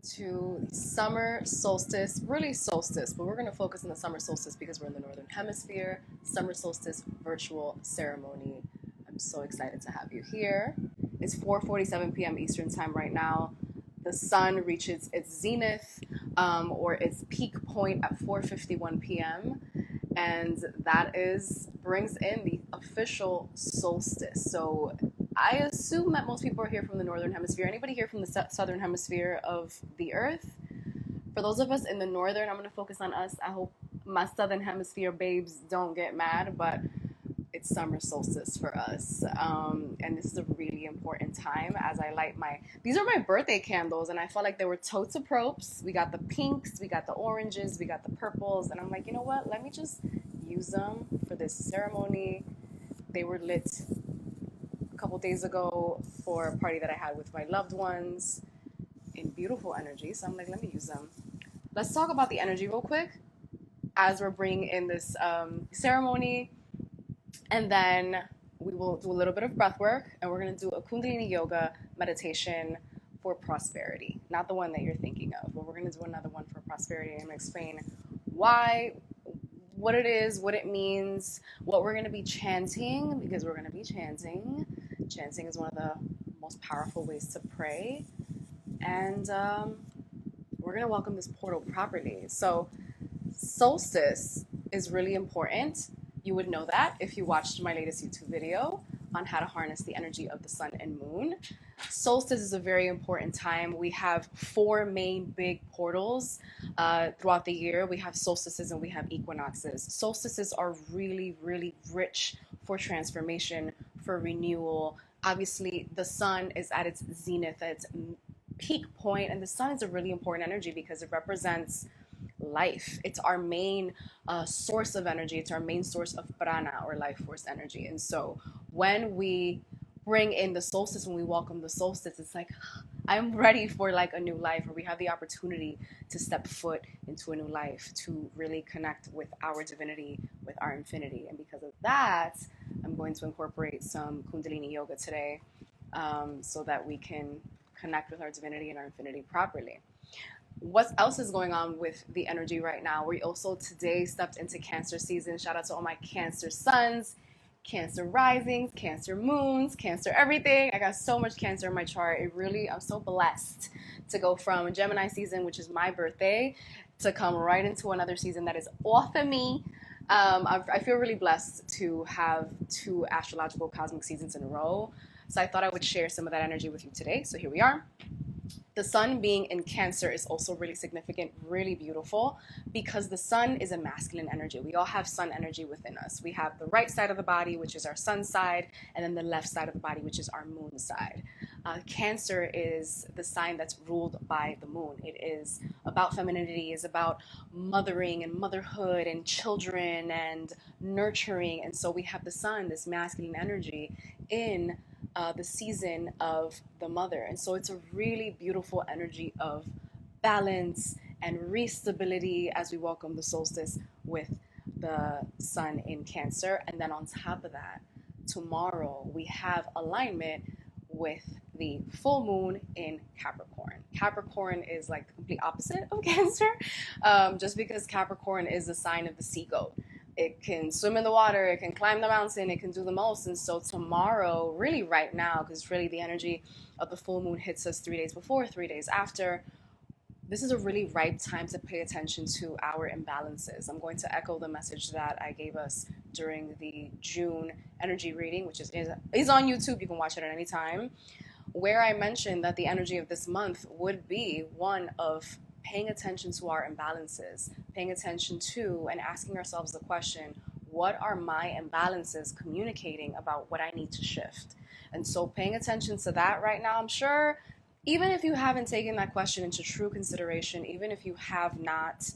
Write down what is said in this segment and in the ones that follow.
to the summer solstice, really solstice, but we're going to focus on the summer solstice because we're in the northern hemisphere. Summer solstice virtual ceremony. I'm so excited to have you here. It's 4:47 p.m. Eastern time right now. The sun reaches its zenith or its peak point at 4:51 p.m. and that brings in the official solstice. So I assume that most people are here from the northern hemisphere. Anybody here from the southern hemisphere of the earth? For those of us in the northern, I'm going to focus on us. I hope my southern hemisphere babes don't get mad, but it's summer solstice for us. And this is a really important time as I light these are my birthday candles, and I felt like they were totes of props. We got the pinks, we got the oranges, we got the purples, and I'm like, you know what? Let me just use them for this ceremony. They were lit a couple days ago for a party that I had with my loved ones in beautiful energy. So I'm like, let me use them. Let's talk about the energy real quick as we're bringing in this ceremony. And then we will do a little bit of breath work, and we're going to do a Kundalini Yoga meditation for prosperity. Not the one that you're thinking of, but we're going to do another one for prosperity. I'm going to explain why, what it is, what it means, what we're going to be chanting, because we're going to be chanting. Chanting is one of the most powerful ways to pray. And we're going to welcome this portal properly. So solstice is really important. You would know that if you watched my latest YouTube video on how to harness the energy of the sun and moon. Solstice is a very important time. We have four main big portals throughout the year. We have solstices and we have equinoxes. Solstices are really, really rich for transformation, for renewal. Obviously, the sun is at its zenith, at its peak point, and the sun is a really important energy because it represents life. It's our main source of energy. It's our main source of prana or life force energy. And so when we bring in the solstice, when we welcome the solstice, it's like, I'm ready for like a new life, or we have the opportunity to step foot into a new life, to really connect with our divinity, with our infinity. And because of that, I'm going to incorporate some Kundalini Yoga today so that we can connect with our divinity and our infinity properly. What else is going on with the energy right now? We also today stepped into Cancer season. Shout out to all my Cancer suns, Cancer risings, Cancer moons, Cancer everything. I got so much Cancer in my chart. I'm so blessed to go from Gemini season, which is my birthday, to come right into another season that is off of me. I feel really blessed to have two astrological cosmic seasons in a row. So I thought I would share some of that energy with you today. So here we are. The sun being in Cancer is also really significant, really beautiful, because the sun is a masculine energy. We all have sun energy within us. We have the right side of the body, which is our sun side, and then the left side of the body, which is our moon side. Cancer is the sign that's ruled by the moon. It is about femininity, is about mothering and motherhood and children and nurturing. And so we have the sun, this masculine energy, in the season of the mother. And so it's a really beautiful energy of balance and restability as we welcome the solstice with the sun in Cancer. And then on top of that, tomorrow we have alignment with the full moon in Capricorn. Capricorn is like the complete opposite of Cancer, just because Capricorn is the sign of the sea goat. It can swim in the water, it can climb the mountain, it can do the most. And so tomorrow, really right now, because really the energy of the full moon hits us 3 days before, 3 days after, this is a really ripe time to pay attention to our imbalances. I'm going to echo the message that I gave us during the June energy reading, which is on YouTube. You can watch it at any time, where I mentioned that the energy of this month would be one of paying attention to our imbalances, paying attention to and asking ourselves the question, what are my imbalances communicating about what I need to shift? And so paying attention to that right now, I'm sure, even if you haven't taken that question into true consideration, even if you have not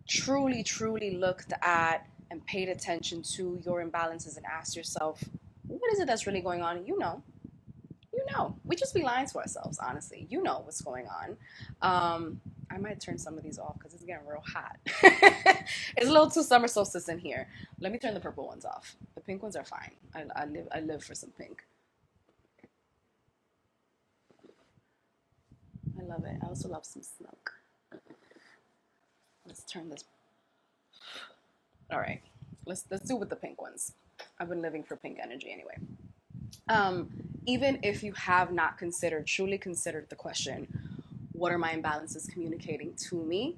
truly looked at and paid attention to your imbalances and asked yourself, what is it that's really going on? You know, we just be lying to ourselves, honestly. You know what's going on. I might turn some of these off because it's getting real hot. It's a little too summer solstice in here. Let me turn the purple ones off. The pink ones are fine. I live for some pink. I love it. I also love some smoke. Let's turn this. All right, let's do with the pink ones. I've been living for pink energy anyway. Even if you have not truly considered the question, what are my imbalances communicating to me?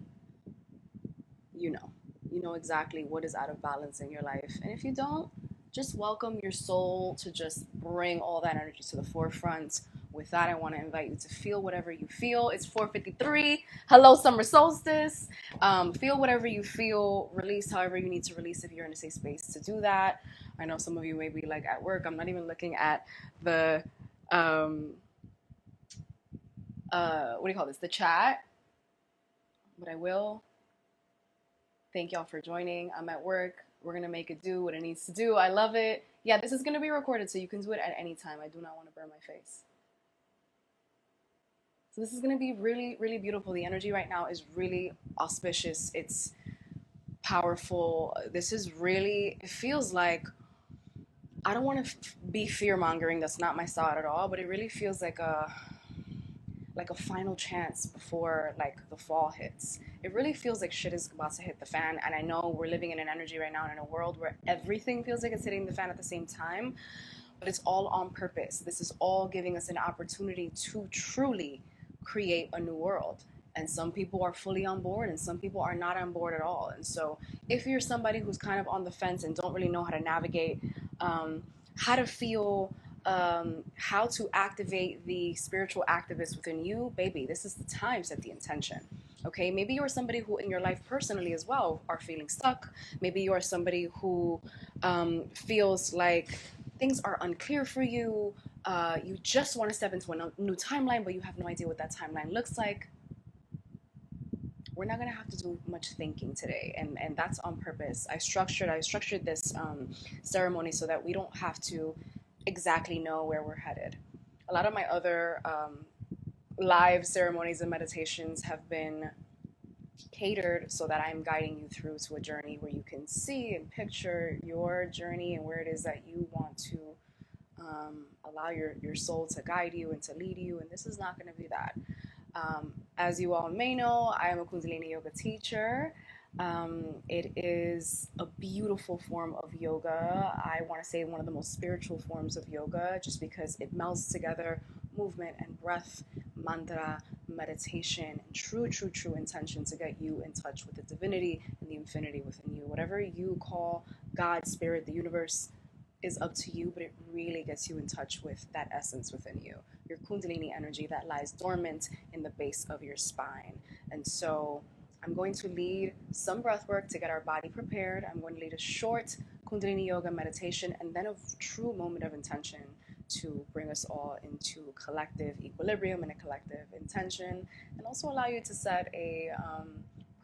You know exactly what is out of balance in your life. And if you don't, just welcome your soul to just bring all that energy to the forefront. With that, I want to invite you to feel whatever you feel. It's 4:53. Hello, summer solstice. Feel whatever you feel. Release however you need to release if you're in a safe space to do that. I know some of you may be like at work. I'm not even looking at the, what do you call this? The chat. But I will. Thank y'all for joining. I'm at work. We're going to make it do what it needs to do. I love it. Yeah, this is going to be recorded, so you can do it at any time. I do not want to burn my face. So this is going to be really, really beautiful. The energy right now is really auspicious. It's powerful. This is really, it feels like, I don't want to be fear-mongering. That's not my style at all, but it really feels like a final chance before like the fall hits. It really feels like shit is about to hit the fan. And I know we're living in an energy right now in a world where everything feels like it's hitting the fan at the same time, but it's all on purpose. This is all giving us an opportunity to truly create a new world. And some people are fully on board and some people are not on board at all. And so if you're somebody who's kind of on the fence and don't really know how to navigate, how to feel, how to activate the spiritual activist within you, baby, this is the time. Set the intention. Okay, maybe you're somebody who in your life personally as well are feeling stuck. Maybe you're somebody who feels like things are unclear for you. You just want to step into a new timeline, but you have no idea what that timeline looks like. We're not going to have to do much thinking today, and that's on purpose. I structured this ceremony so that we don't have to exactly know where we're headed. A lot of my other live ceremonies and meditations have been catered so that I'm guiding you through to a journey where you can see and picture your journey and where it is that you want to allow your soul to guide you and to lead you. And this is not going to be that. As you all may know, I am a Kundalini Yoga teacher. It is a beautiful form of yoga. I want to say one of the most spiritual forms of yoga just because it melds together movement and breath, mantra, meditation, and true intention to get you in touch with the divinity and the infinity within you. Whatever you call God, spirit, the universe is up to you, but it really gets you in touch with that essence within you, your Kundalini energy that lies dormant in the base of your spine. And so I'm going to lead some breath work to get our body prepared. I'm going to lead a short Kundalini Yoga meditation and then a true moment of intention to bring us all into collective equilibrium and a collective intention, and also allow you to set a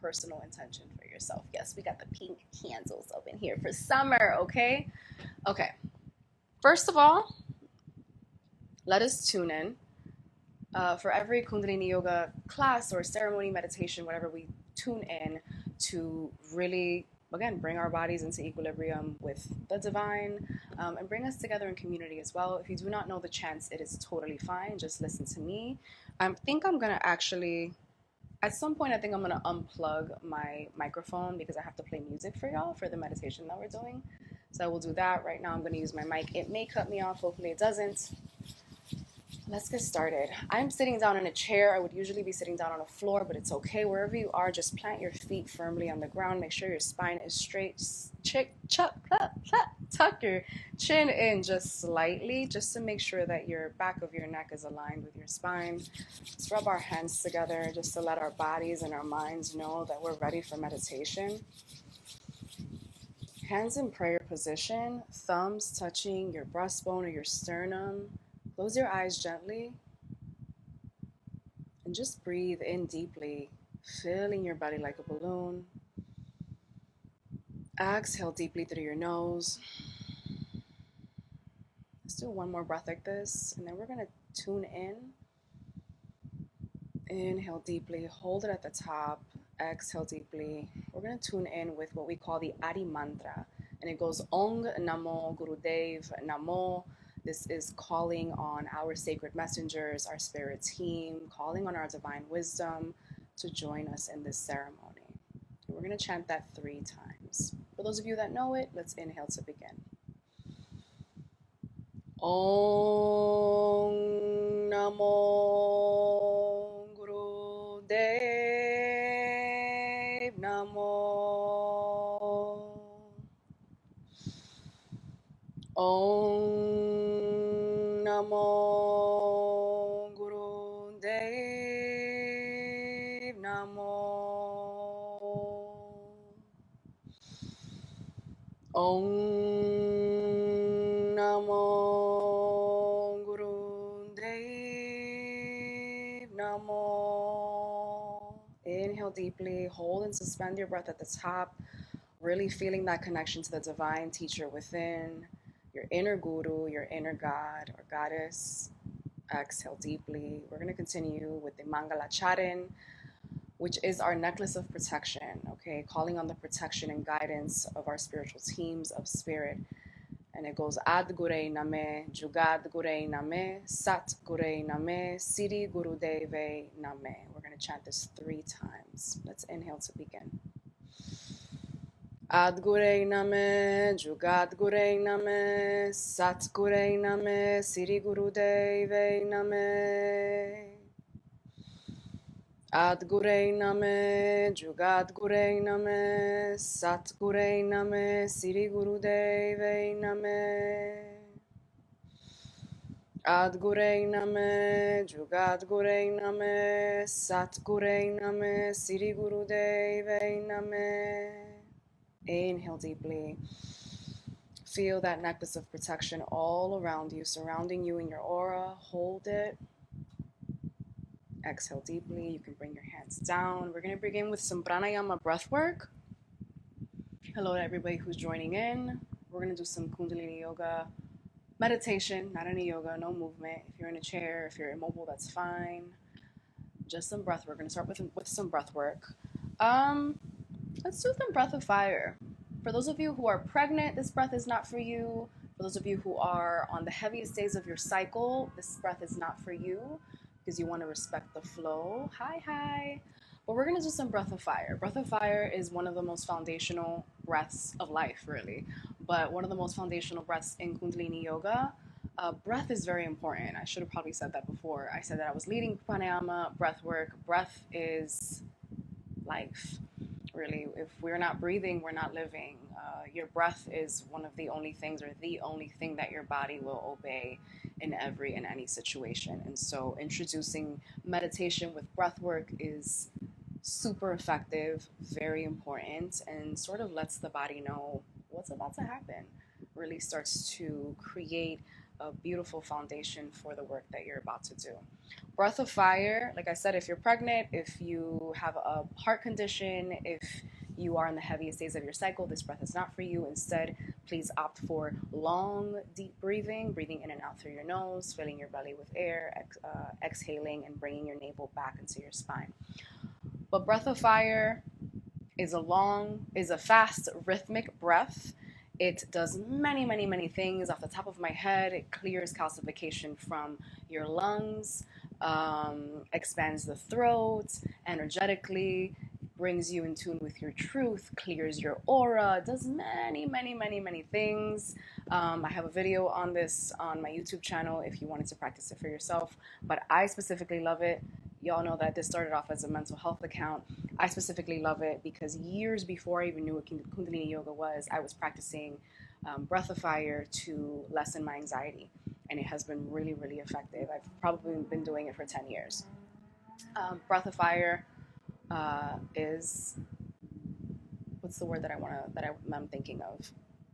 personal intention for yourself. Yes, we got the pink candles up in here for summer, okay? Okay. First of all, let us tune in. For every Kundalini Yoga class or ceremony, meditation, whatever, we tune in to really, again, bring our bodies into equilibrium with the divine, and bring us together in community as well. If you do not know the chants, it is totally fine. Just listen to me. I think I'm going to actually, at some point, I think I'm going to unplug my microphone because I have to play music for y'all for the meditation that we're doing. So I will do that. Right now, I'm going to use my mic. It may cut me off. Hopefully it doesn't. Let's get started. I'm sitting down in a chair. I would usually be sitting down on a floor, but it's okay. Wherever you are, just plant your feet firmly on the ground. Make sure your spine is straight. Tuck your chin in just slightly, just to make sure that your back of your neck is aligned with your spine. Let's rub our hands together just to let our bodies and our minds know that we're ready for meditation. Hands in prayer position, thumbs touching your breastbone or your sternum. Close your eyes gently and just breathe in deeply, filling your belly like a balloon. Exhale deeply through your nose. Let's do one more breath like this, and then we're going to tune in. Inhale deeply, hold it at the top. Exhale deeply. We're going to tune in with what we call the Adi mantra, and it goes Ong Namo Gurudev Namo. This is calling on our sacred messengers, our spirit team, calling on our divine wisdom to join us in this ceremony. We're going to chant that 3 times. For those of you that know it, let's inhale to begin. Om Namo Guru Dev Namo. Om Namo Guru Dev Namo. Om Namo Guru Dev Namo. Inhale deeply, hold and suspend your breath at the top, really feeling that connection to the divine teacher within, your inner guru, your inner god or goddess. Exhale deeply. We're going to continue with the Mangala Charan, which is our necklace of protection, okay? Calling on the protection and guidance of our spiritual teams of spirit. And it goes Ad Gurei Name, Jugad Gurei Name, Sat Gurei Name, Siri Gurudeve Name. We're going to chant this 3 times. Let's inhale to begin. Ad Gurei Name, Jugad Gurei Name, Sat Gurei Name, Siri Gurudeve Name. Ad Gurei Name, Jugad Gurei Name, Sat Gurei Name, Siri Gurudeve Name. Ad Gurei Name, Jugad Gurei Name, Sat Gurei Name, Siri Gurudeve Name. Inhale deeply. Feel that necklace of protection all around you, surrounding you in your aura. Hold it. Exhale deeply. You can bring your hands down. We're going to begin with some pranayama breath work. Hello to everybody who's joining in. We're going to do some Kundalini Yoga meditation, not any yoga, no movement. If you're in a chair, if you're immobile, that's fine. Just some breath work. We're going to start with some breath work. Let's do some breath of fire. For those of you who are pregnant, this breath is not for you. For those of you who are on the heaviest days of your cycle, this breath is not for you because you want to respect the flow. Hi. But we're going to do some breath of fire. Breath of fire is one of the most foundational breaths of life, really. But one of the most foundational breaths in Kundalini Yoga. Breath is very important. I should have probably said that before. I said that I was leading pranayama, breath work. Breath is life. Really, if we're not breathing, we're not living. Your breath is one of the only things, or the only thing that your body will obey in any situation. And so introducing meditation with breath work is super effective, very important, and sort of lets the body know what's about to happen. Really starts to create a beautiful foundation for the work that you're about to do. Breath of fire, like I said, if you're pregnant, if you have a heart condition, if you are in the heaviest days of your cycle, this breath is not for you. Instead, please opt for long, deep breathing in and out through your nose, filling your belly with air, exhaling and bringing your navel back into your spine. But breath of fire is a fast, rhythmic breath. It does many things. Off the top of my head, it clears calcification from your lungs, expands the throat energetically, brings you in tune with your truth, clears your aura, does many things. I have a video on this on my YouTube channel if you wanted to practice it for yourself, but I specifically love it. Y'all know that this started off as a mental health account. I specifically love it because years before I even knew what Kundalini Yoga was, I was practicing breath of fire to lessen my anxiety. And it has been really effective. I've probably been doing it for 10 years. Breath of fire is, what's the word that I'm thinking of?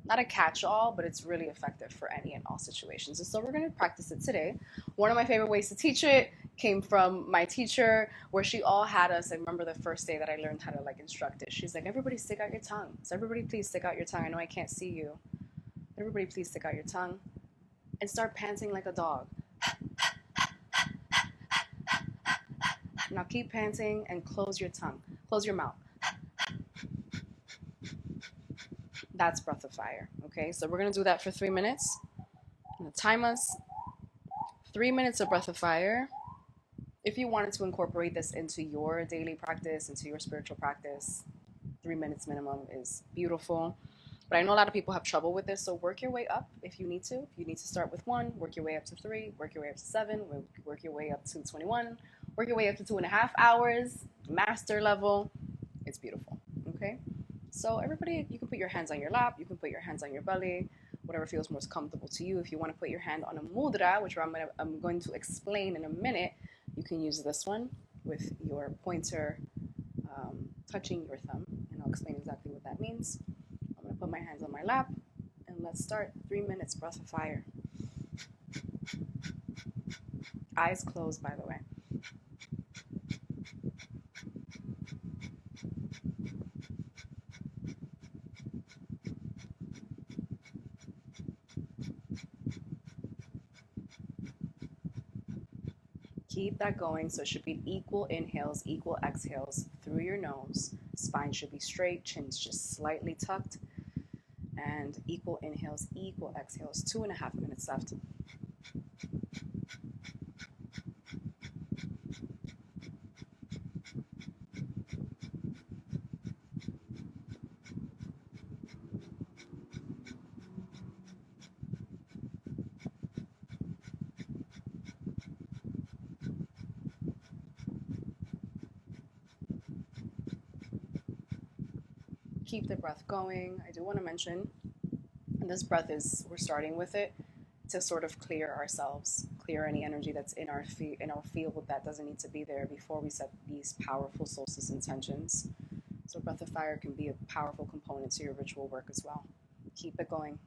Not a catch-all, but it's really effective for any and all situations. And so we're going to practice it today. One of my favorite ways to teach it came from my teacher, where she all had us. I remember the first day that I learned how to instruct it. She's like, everybody stick out your tongue. So everybody please stick out your tongue. I know I can't see you. Everybody please stick out your tongue and start panting like a dog. Now keep panting and close your tongue. Close your mouth. That's breath of fire. Okay, so we're going to do that for 3 minutes. I'm gonna time us 3 minutes of breath of fire. If you wanted to incorporate this into your daily practice, into your spiritual practice, 3 minutes minimum is beautiful. But I know a lot of people have trouble with this, so work your way up if you need to. If you need to start with 1, work your way up to 3, work your way up to 7, work your way up to 21, work your way up to 2.5 hours, master level. It's beautiful, okay? So everybody, you can put your hands on your lap, you can put your hands on your belly, whatever feels most comfortable to you. If you want to put your hand on a mudra, which I'm going to explain in a minute, you can use this one with your pointer touching your thumb, and I'll explain exactly what that means. I'm going to put my hands on my lap, and let's start. 3 minutes, breath of fire. Eyes closed, by the way. Keep that going. So it should be equal inhales, equal exhales through your nose. Spine should be straight, chin's just slightly tucked. And equal inhales, equal exhales. 2.5 minutes left. Keep the breath going. I do want to mention this breath we're starting with it to sort of clear ourselves, clear any energy that's in our field that doesn't need to be there before we set these powerful solstice intentions. So breath of fire can be a powerful component to your ritual work as well. Keep it going.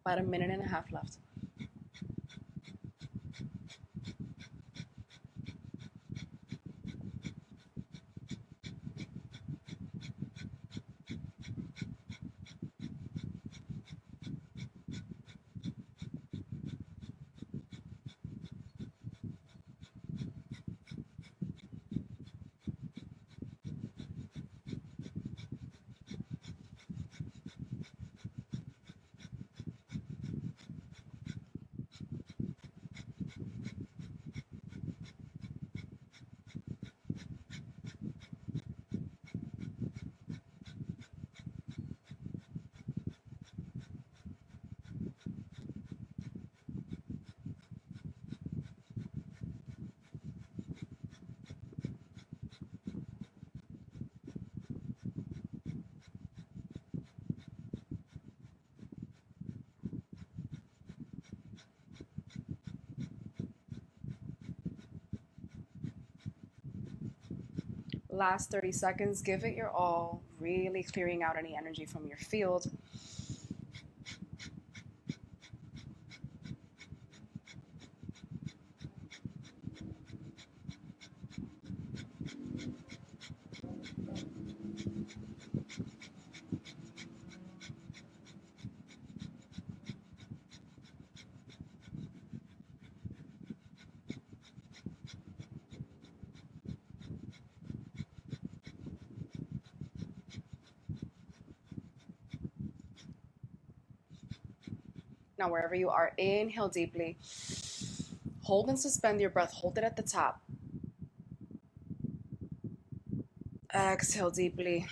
About 1.5 minutes left. Last 30 seconds, give it your all, really clearing out any energy from your field. Now, wherever you are, inhale deeply. Hold and suspend your breath. Hold it at the top. Exhale deeply,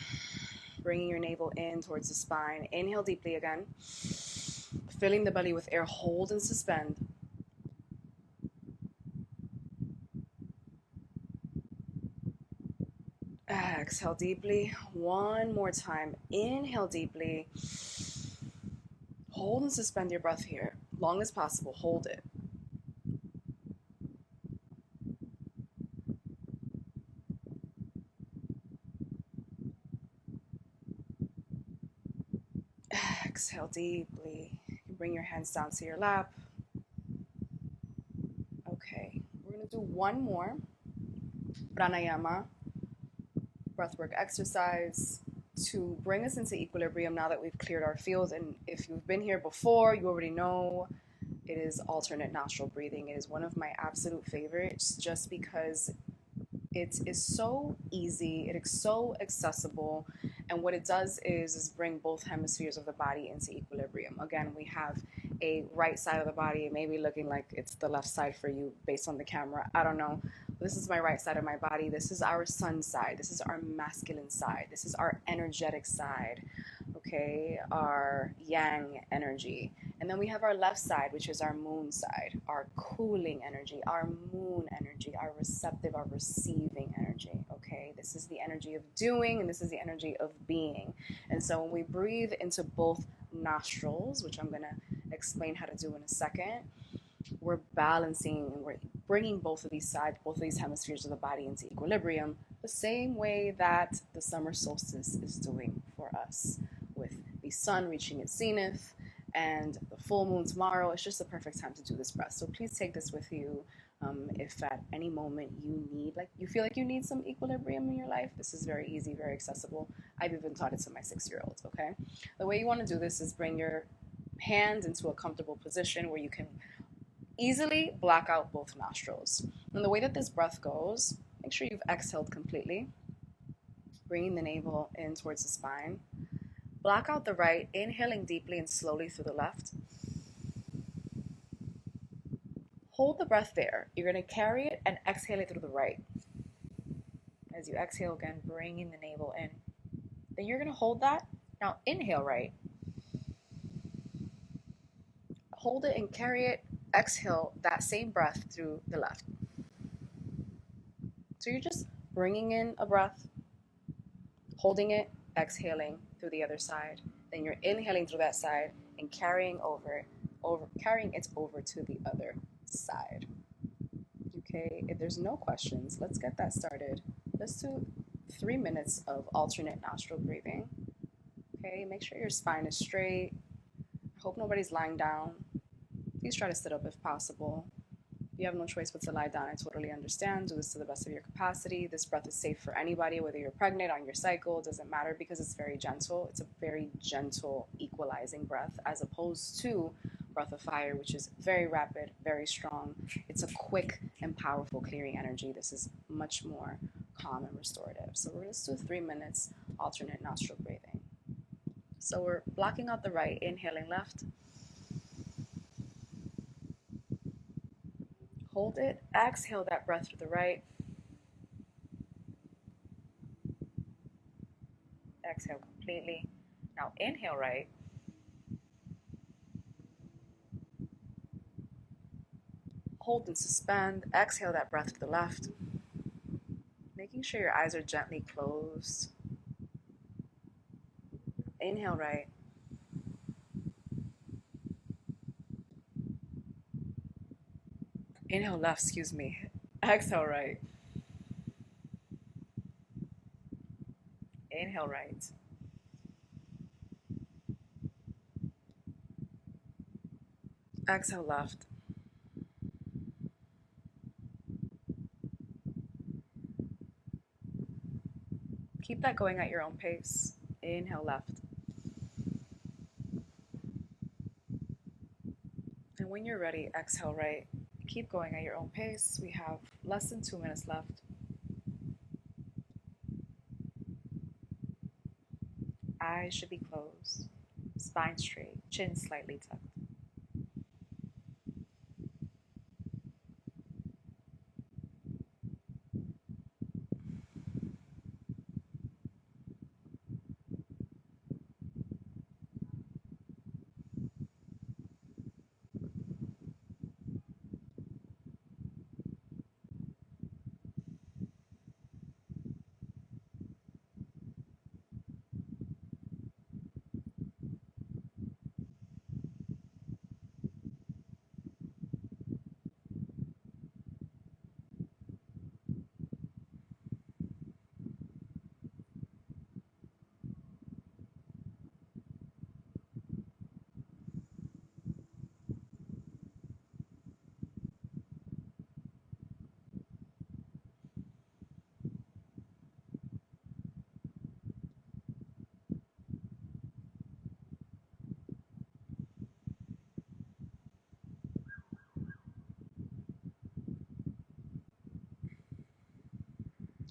bringing your navel in towards the spine. Inhale deeply again. Filling the belly with air. Hold and suspend. Exhale deeply. One more time. Inhale deeply. Hold and suspend your breath here. Long as possible. Hold it. Exhale deeply. Bring your hands down to your lap. Okay, we're going to do one more pranayama, breathwork exercise to bring us into equilibrium now that we've cleared our field. And if you've been here before, you already know it is alternate nostril breathing. It is one of my absolute favorites just because it is so easy, it is so accessible, and what it does is bring both hemispheres of the body into equilibrium. Again, we have a right side of the body. It may be looking like it's the left side for you based on the camera. I don't know. This is my right side of my body. This is our sun side. This is our masculine side. This is our energetic side, okay? Our yang energy. And then we have our left side, which is our moon side, our cooling energy, our moon energy, our receptive, our receiving energy, okay? This is the energy of doing, and this is the energy of being. And so when we breathe into both nostrils, which I'm going to explain how to do in a second, we're balancing and we're bringing both of these sides, both of these hemispheres of the body into equilibrium, the same way that the summer solstice is doing for us, with the sun reaching its zenith and the full moon tomorrow. It's just the perfect time to do this breath. So please take this with you. If at any moment you feel like you need some equilibrium in your life, this is very easy, very accessible. I've even taught it to my 6-year-olds, okay? The way you want to do this is bring your hands into a comfortable position where you can easily block out both nostrils. And the way that this breath goes, make sure you've exhaled completely, bringing the navel in towards the spine. Block out the right, inhaling deeply and slowly through the left. Hold the breath there. You're going to carry it and exhale it through the right. As you exhale again, bringing the navel in. Then you're going to hold that. Now inhale right. Hold it and carry it. Exhale that same breath through the left. So you're just bringing in a breath, holding it, exhaling through the other side. Then you're inhaling through that side and carrying it over to the other side. Okay, if there's no questions, let's get that started. Let's do 3 minutes of alternate nostril breathing. Okay, make sure your spine is straight. I hope nobody's lying down. Please try to sit up if possible. If you have no choice but to lie down, I totally understand. Do this to the best of your capacity. This breath is safe for anybody, whether you're pregnant, on your cycle, it doesn't matter, because it's very gentle. It's a very gentle, equalizing breath, as opposed to breath of fire, which is very rapid, very strong. It's a quick and powerful clearing energy. This is much more calm and restorative. So we're going to do 3 minutes alternate nostril breathing. So we're blocking out the right, inhaling left. Hold it, exhale that breath through the right. Exhale completely. Now inhale right. Hold and suspend. Exhale that breath to the left. Making sure your eyes are gently closed. Inhale right. Inhale left, Exhale right. Inhale right. Exhale left. Keep that going at your own pace. Inhale left. And when you're ready, exhale right. Keep going at your own pace. We have less than 2 minutes left. Eyes should be closed. Spine straight. Chin slightly tucked.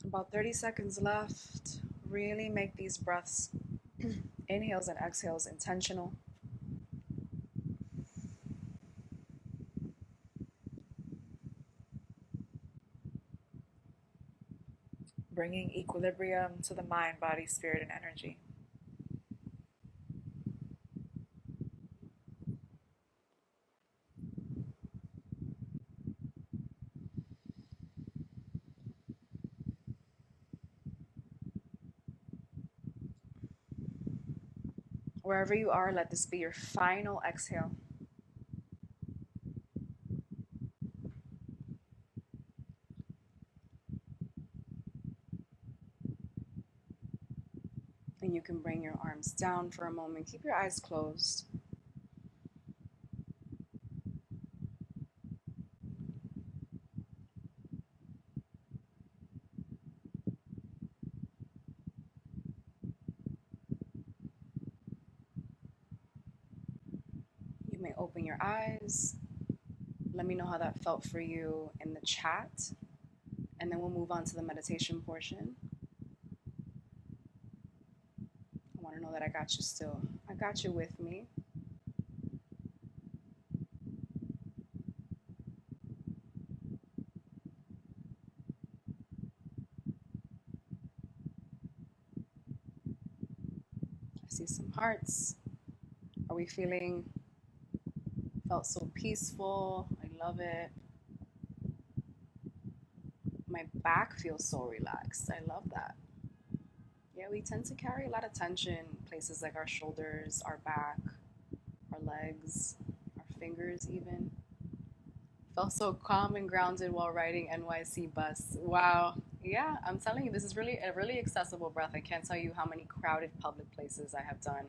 About 30 seconds left. Really make these breaths, inhales and exhales, intentional. bringing equilibrium to the mind, body, spirit, and energy. Wherever you are, let this be your final exhale. And you can bring your arms down for a moment. Keep your eyes closed. You may open your eyes. Let me know how that felt for you in the chat. And then we'll move on to the meditation portion. I want to know that I got you still. I got you with me. I see some hearts. Are we felt so peaceful? I love it. My back feels so relaxed. I love that. Yeah, we tend to carry a lot of tension, places like our shoulders, our back, our legs, our fingers even. Felt so calm and grounded while riding NYC bus. Wow. Yeah, I'm telling you, this is really a really accessible breath. I can't tell you how many crowded public places I have done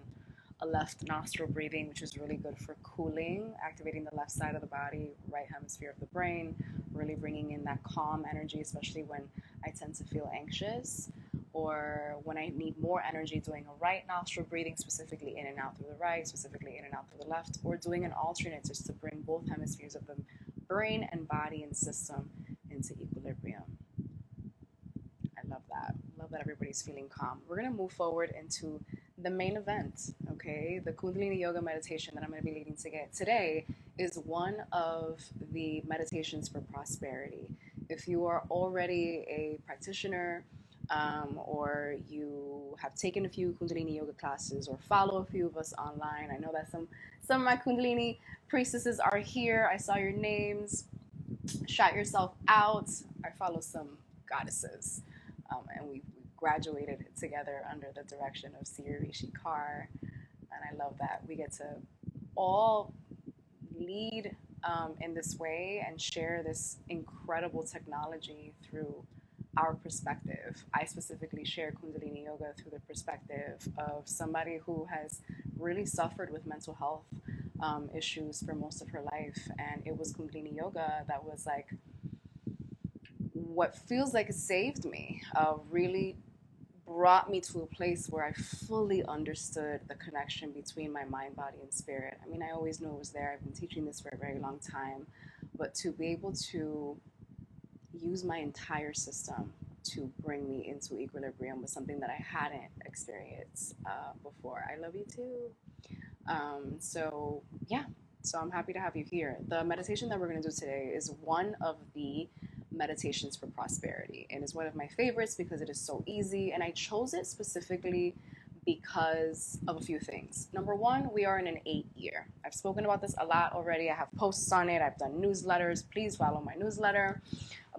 a left nostril breathing, which is really good for cooling, activating the left side of the body, right hemisphere of the brain, really bringing in that calm energy, especially when I tend to feel anxious or when I need more energy, doing a right nostril breathing, specifically in and out through the right, specifically in and out through the left, or doing an alternate just to bring both hemispheres of the brain and body and system into equilibrium. I love that. Love that everybody's feeling calm. We're going to move forward into the main event, okay? The Kundalini Yoga meditation that I'm going to be leading today is one of the meditations for prosperity. If you are already a practitioner, or you have taken a few Kundalini Yoga classes or follow a few of us online, I know that some of my Kundalini priestesses are here. I saw your names. Shout yourself out. I follow some goddesses, and we graduated together under the direction of Siri Rishi Kar, and I love that we get to all lead in this way and share this incredible technology through our perspective. I specifically share Kundalini Yoga through the perspective of somebody who has really suffered with mental health issues for most of her life, and it was Kundalini Yoga that was like what feels like it saved me, really brought me to a place where I fully understood the connection between my mind, body, and spirit. I mean, I always knew it was there. I've been teaching this for a very long time, but to be able to use my entire system to bring me into equilibrium was something that I hadn't experienced before. I love you too. So I'm happy to have you here. The meditation that we're going to do today is one of the meditations for prosperity, and it's one of my favorites because it is so easy, and I chose it specifically because of a few things. Number one, we are in an 8-year. I've spoken about this a lot already. I have posts on it. I've done newsletters. Please follow my newsletter.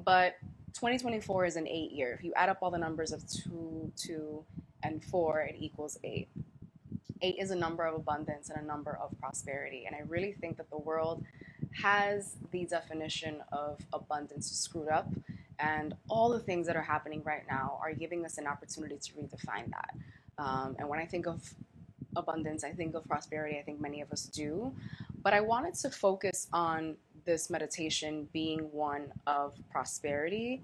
But 2024 is an 8-year. If you add up all the numbers of 2, 2, and 4, it equals 8. 8 is a number of abundance and a number of prosperity. And I really think that the world has the definition of abundance screwed up. And all the things that are happening right now are giving us an opportunity to redefine that. And when I think of abundance, I think of prosperity. I think many of us do. But I wanted to focus on this meditation being one of prosperity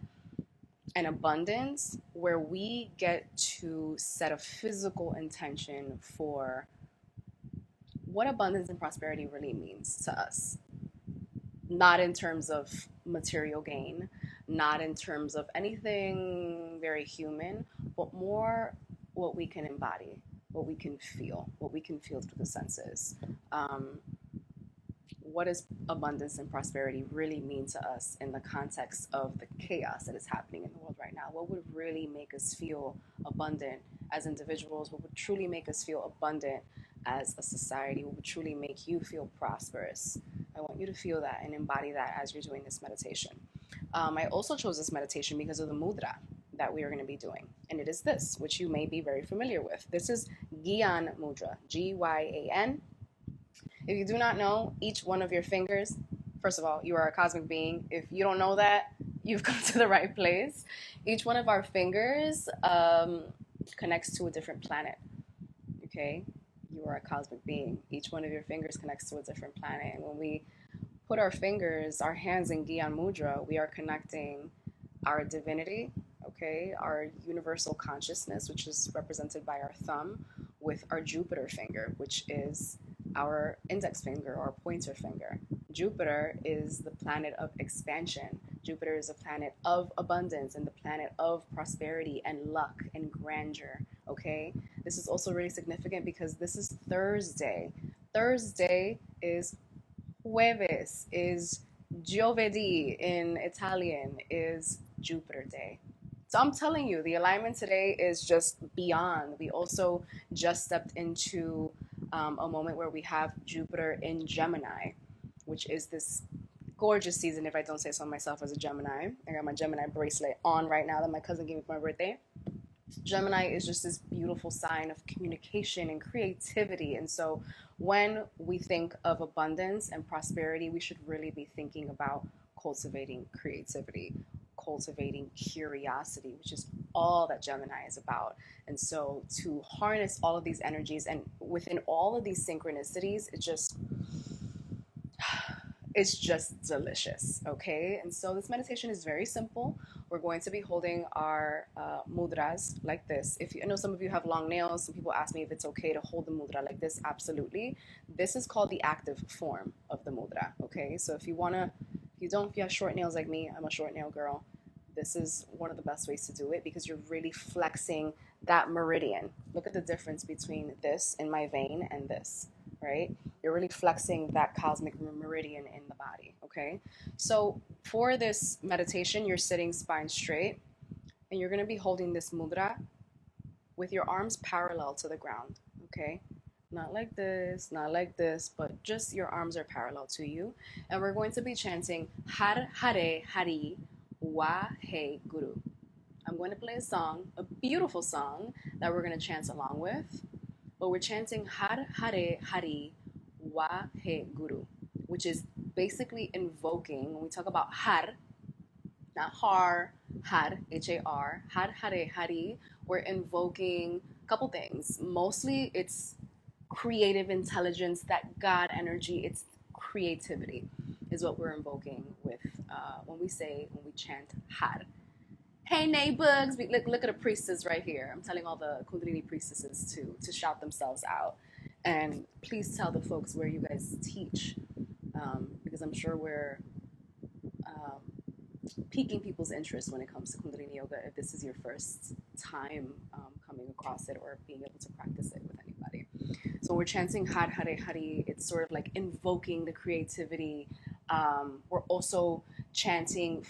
and abundance, where we get to set a physical intention for what abundance and prosperity really means to us. Not in terms of material gain, not in terms of anything very human, but more what we can embody, what we can feel through the senses. what does abundance and prosperity really mean to us in the context of the chaos that is happening in the world right now? What would really make us feel abundant as individuals? What would truly make us feel abundant as a society? What would truly make you feel prosperous? I want you to feel that and embody that as you're doing this meditation. I also chose this meditation because of the mudra that we are going to be doing. And it is this, which you may be very familiar with. This is Gyan Mudra, Gyan. If you do not know, each one of your fingers, first of all, you are a cosmic being. If you don't know that, you've come to the right place. Each one of our fingers connects to a different planet. Okay? You are a cosmic being. Each one of your fingers connects to a different planet. And when we put our fingers, our hands in Gyan Mudra, we are connecting our divinity, okay, our universal consciousness, which is represented by our thumb, with our Jupiter finger, which is our index finger or pointer finger. Jupiter is the planet of expansion. Jupiter is a planet of abundance and the planet of prosperity and luck and grandeur, okay? This is also really significant because this is Thursday. Thursday is Jueves, is Giovedì in Italian, is Jupiter Day. So I'm telling you, the alignment today is just beyond. We also just stepped into a moment where we have Jupiter in Gemini, which is this gorgeous season, if I don't say so myself, as a Gemini. I got my Gemini bracelet on right now that my cousin gave me for my birthday. Gemini is just this beautiful sign of communication and creativity. And so when we think of abundance and prosperity, we should really be thinking about cultivating creativity, cultivating curiosity, which is all that Gemini is about. And so to harness all of these energies and within all of these synchronicities, it's just delicious, okay? And so this meditation is very simple. We're going to be holding our mudras like this. I know some of you have long nails. Some people ask me if it's okay to hold the mudra like this. Absolutely. This is called the active form of the mudra, okay? So if you have short nails like me, I'm a short nail girl, this is one of the best ways to do it because you're really flexing that meridian. Look at the difference between this in my vein and this, right? You're really flexing that cosmic meridian in the body, okay? So for this meditation, you're sitting spine straight, and you're gonna be holding this mudra with your arms parallel to the ground, okay? Not like this, but just your arms are parallel to you. And we're going to be chanting Hare, Haree, Wahe Guru. I'm going to play a song, a beautiful song that we're going to chant along with. But we're chanting Hare, Haree, Wahe Guru, which is basically invoking. When we talk about Har, not Har, Har, Har, Hare, Haree, we're invoking a couple things. Mostly it's creative intelligence, that God energy, it's creativity is what we're invoking with when we chant Har. Hey neighbors, look at the priestess right here. I'm telling all the Kundalini priestesses to shout themselves out. And please tell the folks where you guys teach, because I'm sure we're piquing people's interest when it comes to Kundalini Yoga if this is your first time coming across it or being able to practice it with anybody. So we're chanting Hare, Haree. It's sort of like invoking the creativity. We're also chanting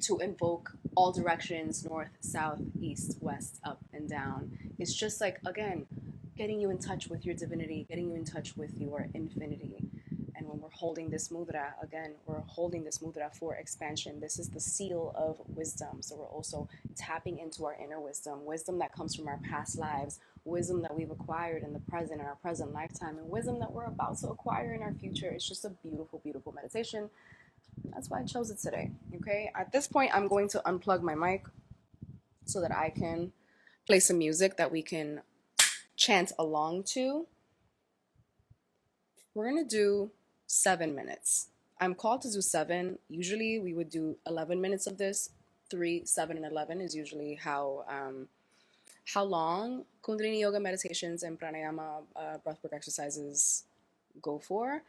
to invoke all directions, north, south, east, west, up, and down. It's just like, again, getting you in touch with your divinity, getting you in touch with your infinity. And when we're holding this mudra, again, we're holding this mudra for expansion. This is the seal of wisdom. So we're also tapping into our inner wisdom that comes from our past lives, wisdom that we've acquired in the present, in our present lifetime, and wisdom that we're about to acquire in our future. It's just a beautiful, beautiful meditation. That's why I chose it today, okay? At this point, I'm going to unplug my mic so that I can play some music that we can chant along to. We're going to do 7 minutes. I'm called to do 7. Usually we would do 11 minutes of this. 3, 7, and 11 is usually how long Kundalini Yoga meditations and pranayama breathwork exercises go for.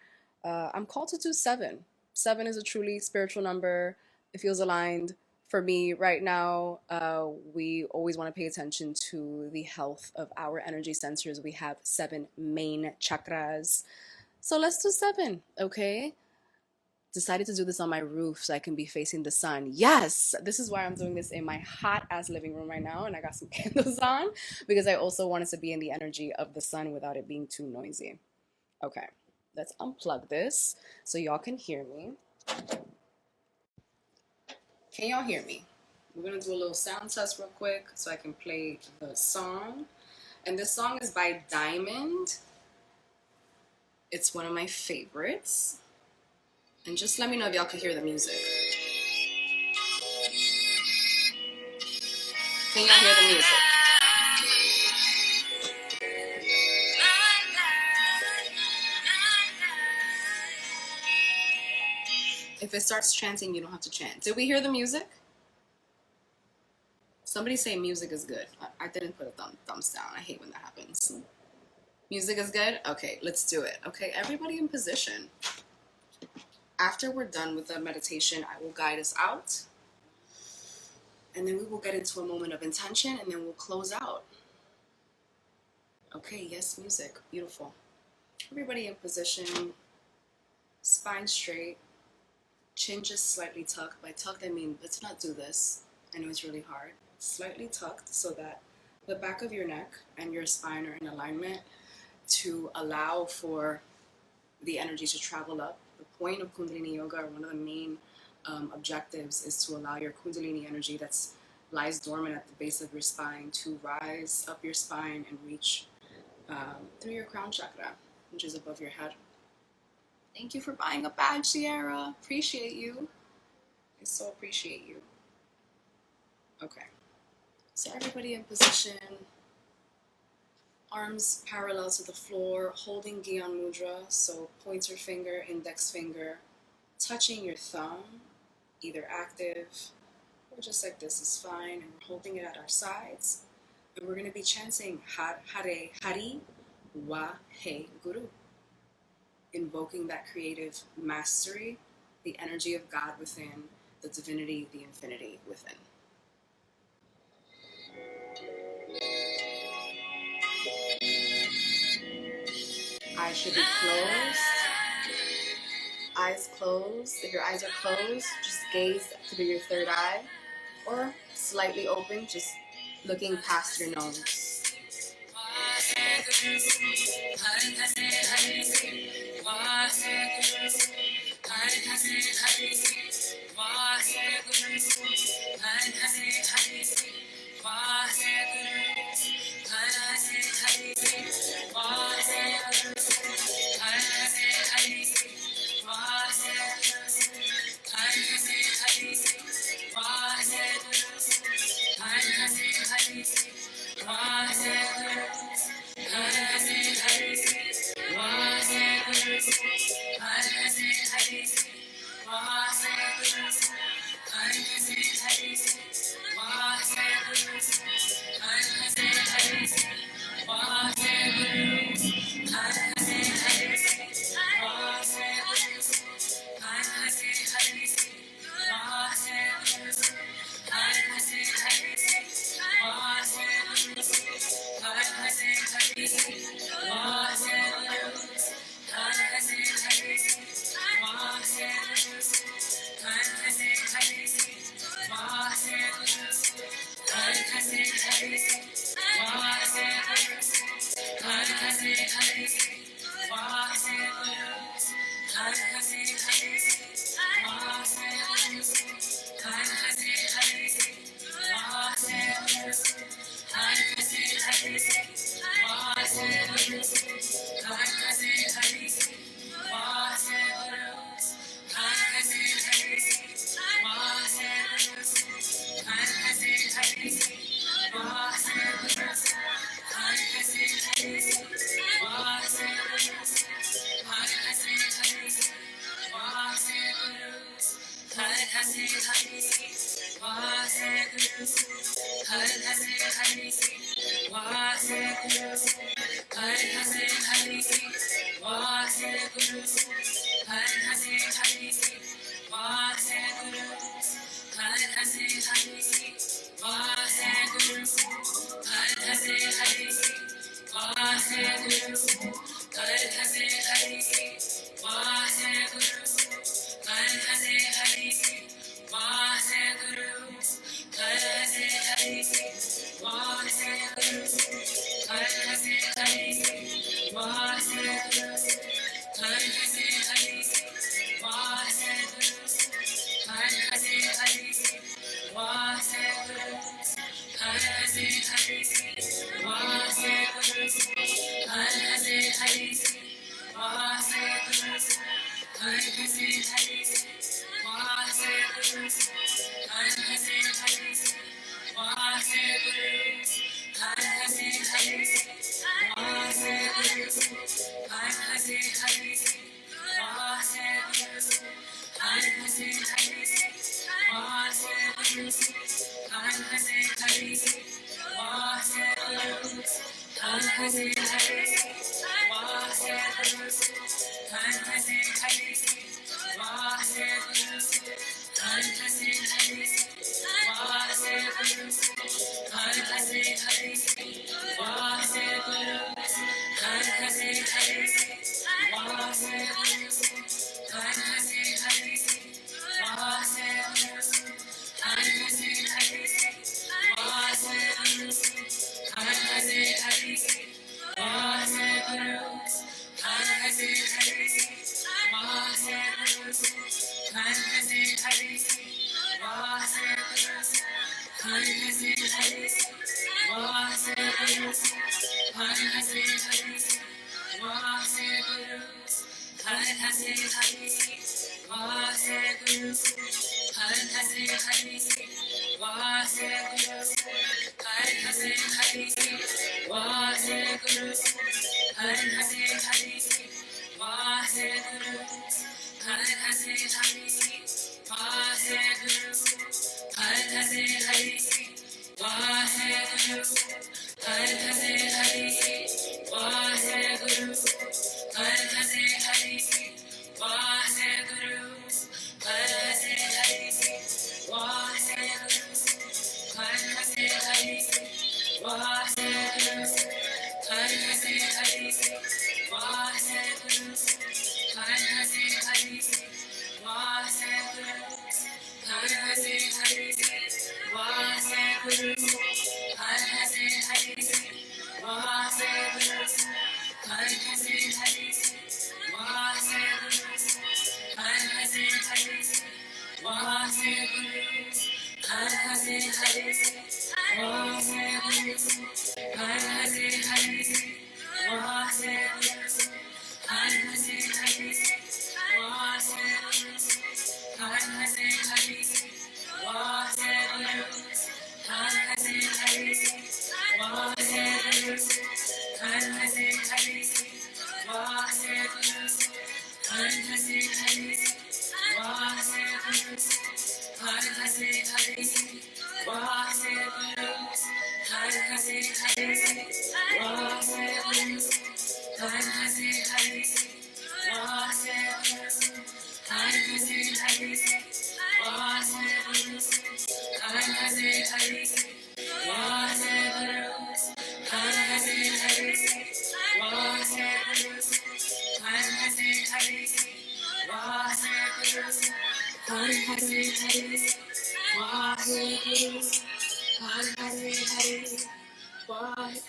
I'm called to do 7. 7 is a truly spiritual number. It feels aligned. For me right now, we always want to pay attention to the health of our energy centers. We have 7 main chakras. So let's do 7, okay? Decided to do this on my roof so I can be facing the sun. Yes, this is why I'm doing this in my hot ass living room right now, and I got some candles on because I also wanted to be in the energy of the sun without it being too noisy. Okay, let's unplug this so y'all can hear me. Can y'all hear me? We're gonna do a little sound test real quick so I can play the song. And this song is by Diamond. It's one of my favorites. And just let me know if y'all can hear the music. Can y'all hear the music? If it starts chanting, you don't have to chant. Did we hear the music? Somebody say music is good. I didn't put a thumbs down. I hate when that happens. Music is good? Okay, let's do it. Okay, everybody in position. After we're done with the meditation, I will guide us out. And then we will get into a moment of intention and then we'll close out. Okay, yes, music. Beautiful. Everybody in position. Spine straight. Chin just slightly tucked. By tucked, I mean, let's not do this. I know it's really hard. Slightly tucked so that the back of your neck and your spine are in alignment to allow for the energy to travel up. The point of Kundalini Yoga, or one of the main objectives, is to allow your Kundalini energy that's lies dormant at the base of your spine to rise up your spine and reach through your crown chakra, which is above your head. Thank you for buying a badge, Sierra. Appreciate you. I so appreciate you. Okay. So everybody in position. Arms parallel to the floor, holding Gyan Mudra. So pointer finger, index finger, touching your thumb, either active or just like this is fine. And we're holding it at our sides. And we're going to be chanting Hare, Haree, Wahe Guru. Invoking that creative mastery, the energy of God within, the divinity, the infinity within. Eyes should be closed. Eyes closed. If your eyes are closed, just gaze through your third eye, or slightly open, just looking past your nose.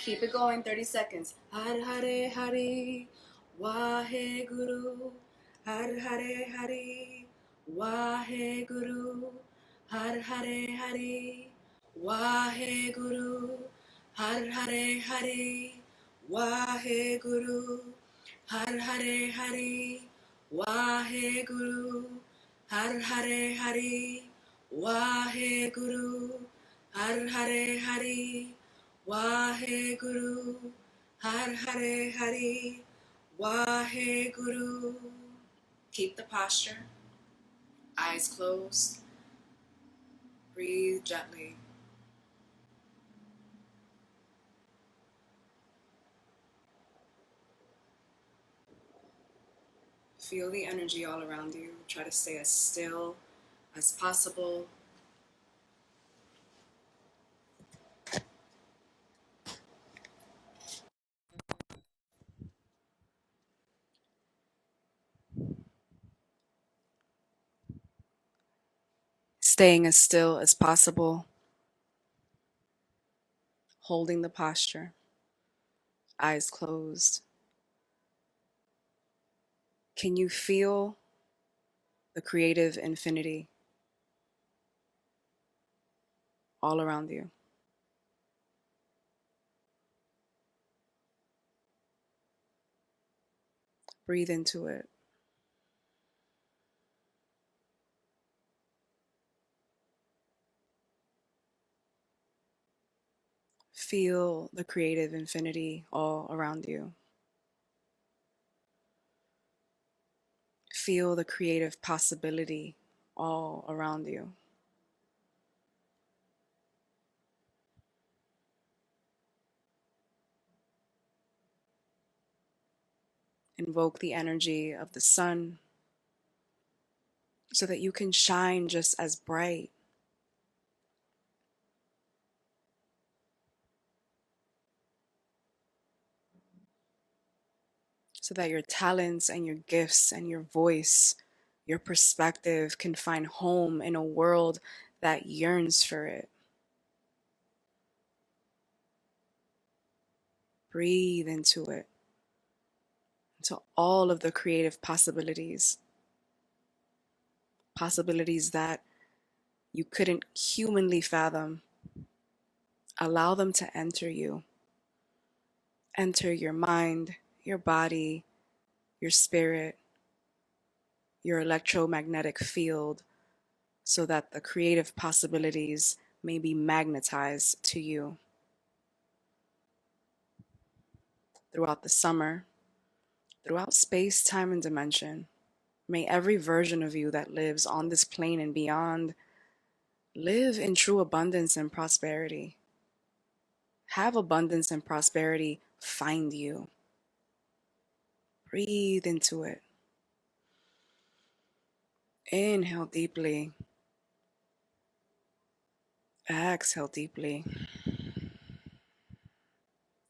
Keep it going, 30 seconds. Hare Hare Hare, Wahe Guru, Hare Hare Hare, Wahe Guru, Hare Hare Hare, Wahe Guru, Hare Hare Hare, Wahe Guru, Hare Hare Hare, Wahe Guru, Hare Hare Hare, Wahe Guru, Hare Hare Hare, Wahe Guru, Hare Hare Hare, Wahe Guru. Keep the posture, eyes closed, breathe gently. Feel the energy all around you. Try to stay as still as possible. Staying as still as possible. holding the posture, eyes closed. Can you feel the creative infinity all around you? Breathe into it. Feel the creative infinity all around you. Feel the creative possibility all around you. Invoke the energy of the sun so that you can shine just as bright. So that your talents and your gifts and your voice, your perspective can find home in a world that yearns for it. Breathe into it, into all of the creative possibilities. Possibilities that you couldn't humanly fathom. Allow them to enter you. Enter your mind, your body, your spirit, your electromagnetic field, so that the creative possibilities may be magnetized to you. Throughout the summer, throughout space, time, and dimension, may every version of you that lives on this plane and beyond live in true abundance and prosperity. Have abundance and prosperity find you. Breathe into it. Inhale deeply. Exhale deeply.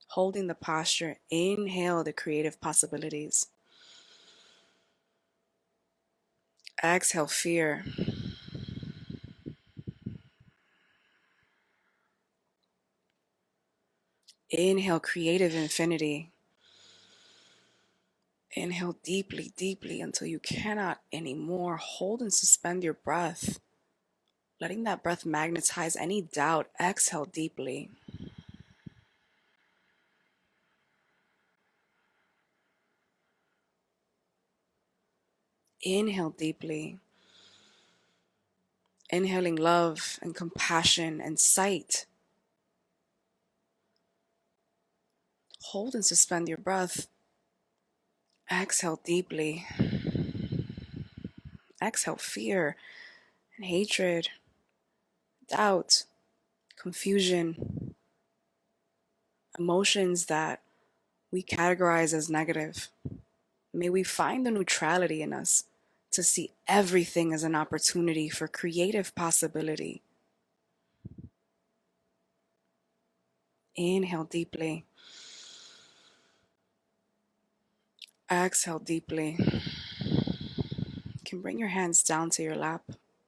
Holding the posture, inhale the creative possibilities. Exhale fear. Inhale creative infinity. Inhale deeply, deeply until you cannot anymore. Hold and suspend your breath, letting that breath magnetize any doubt. Exhale deeply. Inhale deeply. Inhaling love and compassion and sight. Hold and suspend your breath. Exhale deeply. Exhale fear and hatred, doubt, confusion, emotions that we categorize as negative. May we find the neutrality in us to see everything as an opportunity for creative possibility. Inhale deeply. Exhale deeply. You can bring your hands down to your lap.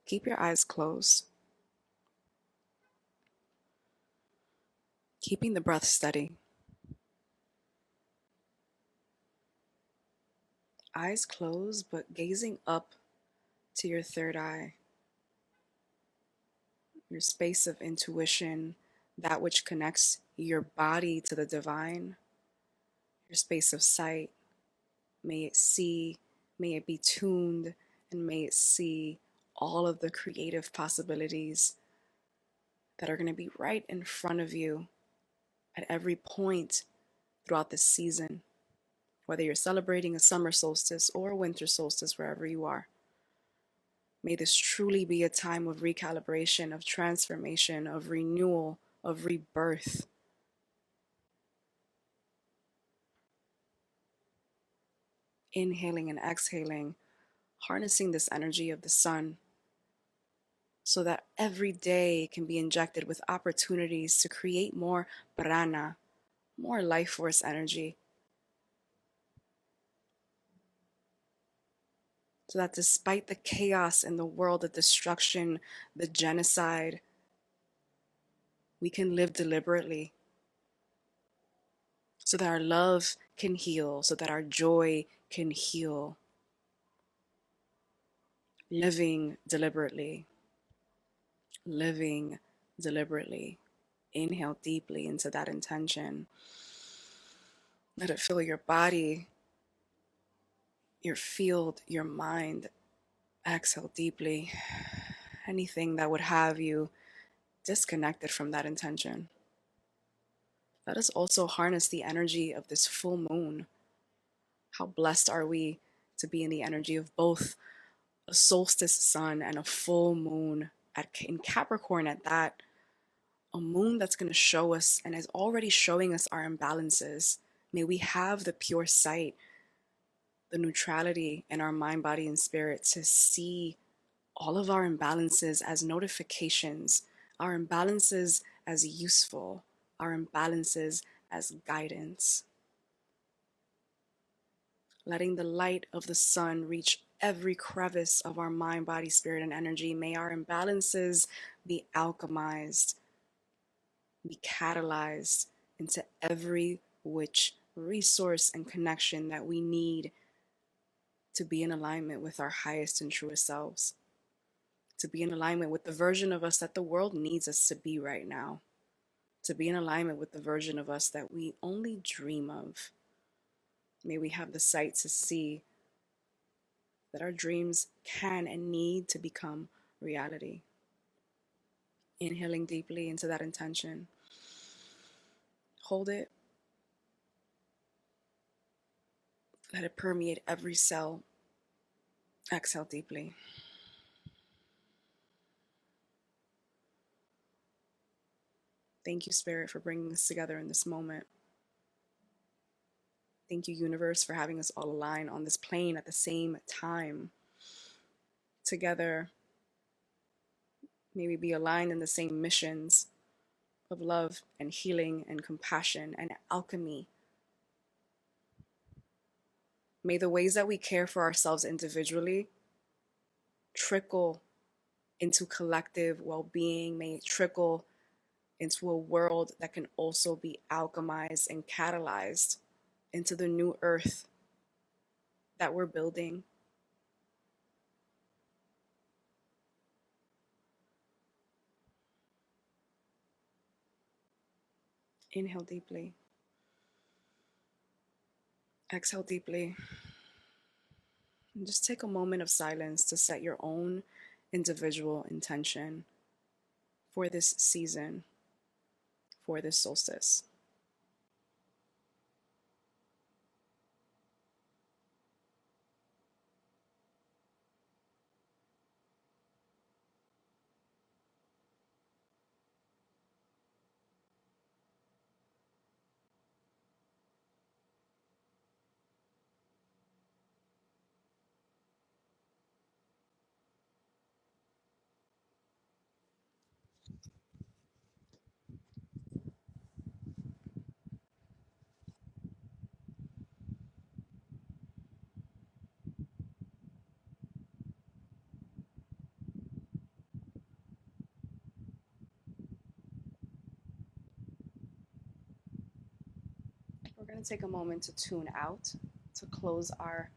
Keep your eyes closed. Keeping the breath steady. Eyes closed, but gazing up to your third eye, your space of intuition, that which connects your body to the divine, your space of sight. May it see, may it be tuned, and may it see all of the creative possibilities that are going to be right in front of you at every point throughout this season, whether you're celebrating a summer solstice or a winter solstice, wherever you are. May this truly be a time of recalibration, of transformation, of renewal, of rebirth. Inhaling and exhaling, harnessing this energy of the sun so that every day can be injected with opportunities to create more prana, more life force energy. So that despite the chaos in the world, the destruction, the genocide, we can live deliberately. so that our love can heal, so that our joy can heal. Living deliberately. Living deliberately. Inhale deeply into that intention. Let it fill your body, your field, your mind. Exhale deeply. Anything that would have you disconnected from that intention. Let us also harness the energy of this full moon. How blessed are we to be in the energy of both a solstice sun and a full moon in Capricorn at that. A moon that's going to show us and is already showing us our imbalances. May we have the pure sight, the neutrality in our mind, body, and spirit to see all of our imbalances as notifications, our imbalances as useful, our imbalances as guidance. Letting the light of the sun reach every crevice of our mind, body, spirit, and energy. May our imbalances be alchemized, be catalyzed into every which resource and connection that we need to be in alignment with our highest and truest selves, to be in alignment with the version of us that the world needs us to be right now, to be in alignment with the version of us that we only dream of. May we have the sight to see that our dreams can and need to become reality. Inhaling deeply into that intention. Hold it. Let it permeate every cell. Exhale deeply. Thank you, Spirit, for bringing us together in this moment. Thank you, Universe, for having us all align on this plane at the same time. Together, may we be aligned in the same missions of love and healing and compassion and alchemy. May the ways that we care for ourselves individually trickle into collective well-being. May it trickle into a world that can also be alchemized and catalyzed into the new earth that we're building. Inhale deeply. Exhale deeply. And just take a moment of silence to set your own individual intention for this season, for this solstice. We're going to take a moment to tune out, to close our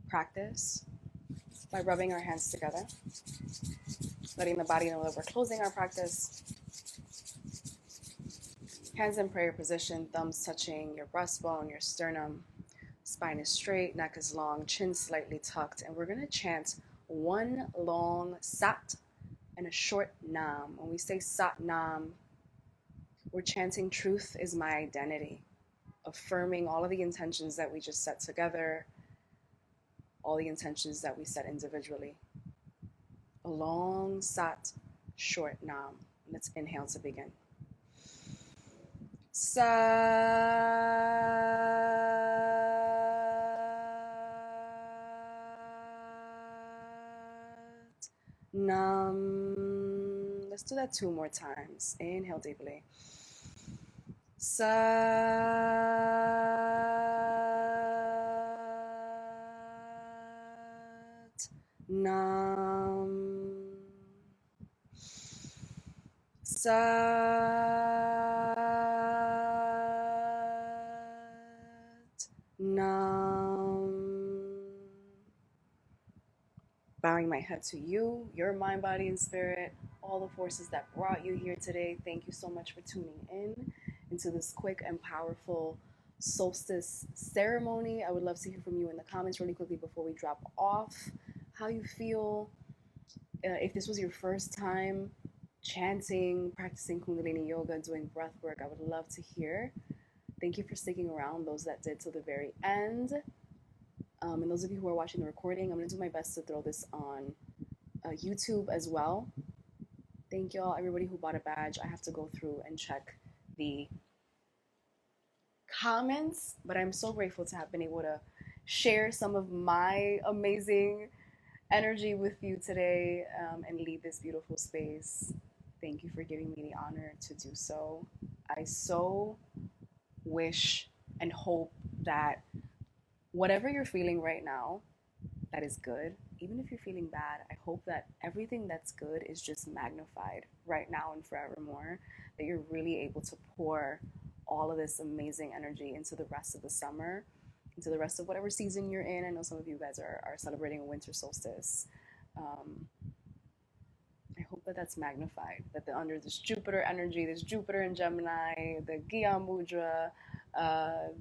practice by rubbing our hands together, letting the body know that we're closing our practice. Hands in prayer position, thumbs touching your breastbone, your sternum. Spine is straight, neck is long, chin slightly tucked. And we're going to chant one long sat and a short nam. When we say sat nam, we're chanting truth is my identity, affirming all of the intentions that we just set together, all the intentions that we set individually. A long sat, short nam. Let's inhale to begin. Sat Nam. Let's do that 2 more times. Inhale deeply. Sat Nam. Sat Nam. Bowing my head to you, your mind, body, and spirit, all the forces that brought you here today. Thank you so much for tuning in into this quick and powerful solstice ceremony. I would love to hear from you in the comments really quickly before we drop off. How you feel, if this was your first time chanting, practicing Kundalini Yoga, doing breath work, I would love to hear. Thank you for sticking around, those that did till the very end. And those of you who are watching the recording, I'm going to do my best to throw this on YouTube as well. Thank y'all, everybody who bought a badge. I have to go through and check the comments, but I'm so grateful to have been able to share some of my amazing energy with you today and lead this beautiful space. Thank you for giving me the honor to do so. I so wish and hope that whatever you're feeling right now that is good, even if you're feeling bad, I hope that everything that's good is just magnified right now and forevermore, that you're really able to pour all of this amazing energy into the rest of the summer, into the rest of whatever season you're in. I know some of you guys are celebrating a winter solstice. I hope that that's magnified, that under this Jupiter energy, this Jupiter in Gemini, the Gyan Mudra,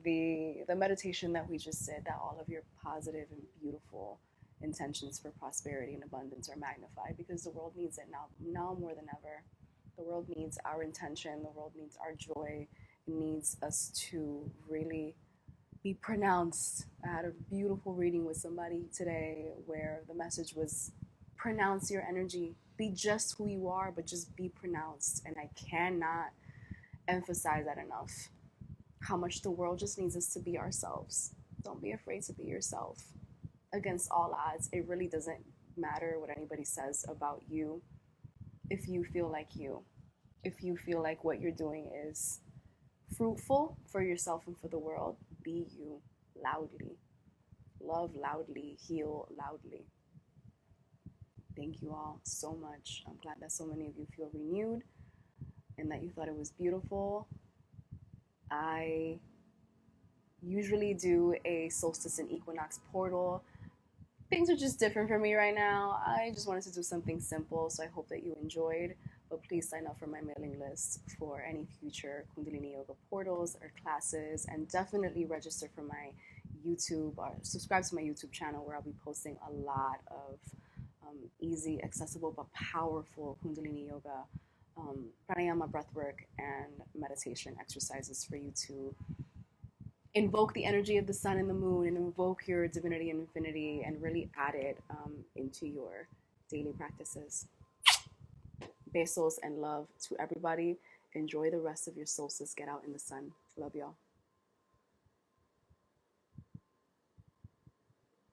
the meditation that we just did, that all of your positive and beautiful intentions for prosperity and abundance are magnified, because the world needs it now more than ever. The world needs our intention. The world needs our joy. It needs us to really be pronounced. I had a beautiful reading with somebody today where the message was, pronounce your energy. Be just who you are, but just be pronounced. And I cannot emphasize that enough. How much the world just needs us to be ourselves. Don't be afraid to be yourself. Against all odds, it really doesn't matter what anybody says about you. If you feel like you, if you feel like what you're doing is fruitful for yourself and for the world, be you loudly. Love loudly, heal loudly. Thank you all so much. I'm glad that so many of you feel renewed and that you thought it was beautiful. I usually do a solstice and equinox portal. Things are just different for me right now. I just wanted to do something simple, so I hope that you enjoyed. But please sign up for my mailing list for any future Kundalini Yoga portals or classes, and definitely register for my YouTube or subscribe to my YouTube channel, where I'll be posting a lot of easy, accessible, but powerful Kundalini Yoga, pranayama, breathwork, and meditation exercises for you to invoke the energy of the sun and the moon and invoke your divinity and infinity and really add it into your daily practices. Besos and love to everybody. Enjoy the rest of your solstice. Get out in the sun. Love y'all.